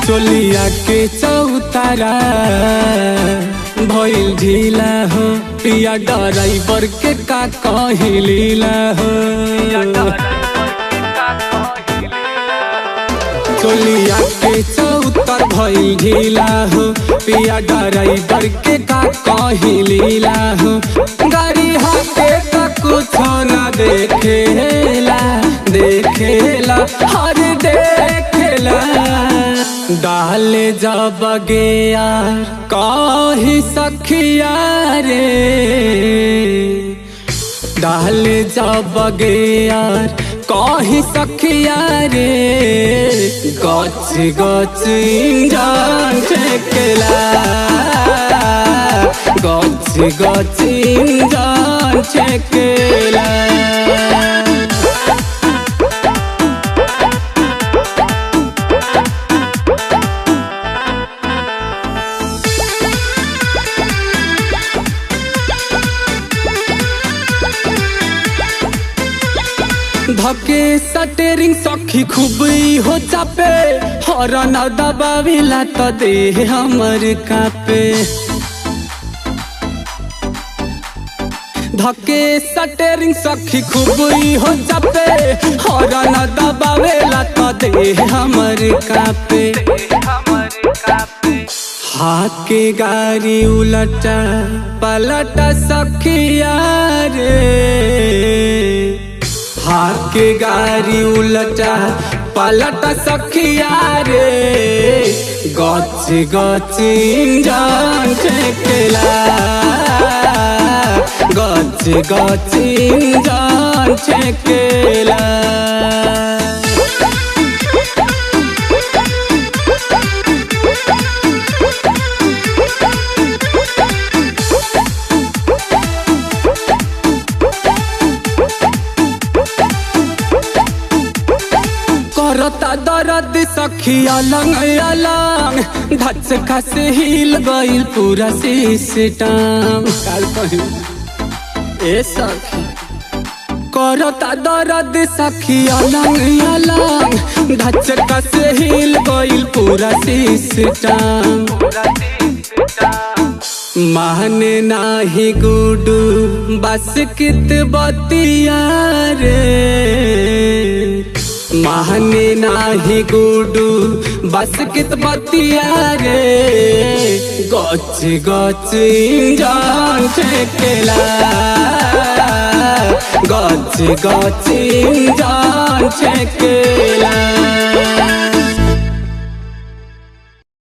चोलिया के चौतारा भइल ढीला हो, पिया ड्राइवर के का कहिलीला हो। चोलिया के चौतर भइल ढीला हो, पिया ड्राइवर के का कहिलीला हो। गाड़ी हाथे का कुछ ना देखेला हर देखेला। डाले जब गया कही सखिया रे, डाले जब गया कही सखिया रे। गच गच इंजन छेकेला, गच गच इंजन छेकेला। धके सटेरिंग सखी खूब हो चापे, हॉर्न दबाविला तो दे हमर कापे। धके सटेरिंग सखी खूब हो चापे, हॉर्न दबावेला तो दे हमर कापे। हाके गाड़ी उलटा पलटा सखिया रे, हाके गाड़ी उलटा पलटा सखिया रे। गच गच इंजन छेकेला, गच गच इंजन छेकेला। करता दर्द सखी अलंग अलंग, धच खस हिल गइल पूरा सिस्टम। ए सखी करता दर्द सखी अलंग अलंग, धच खस हिल गइल पूरा सिस्टम। माने नाही गुडू बस कित बतिया रे, माने नाही गुडू बस कित बतिया रे। गच गच इंजन छेकेला, गच गच इंजन छेकेला।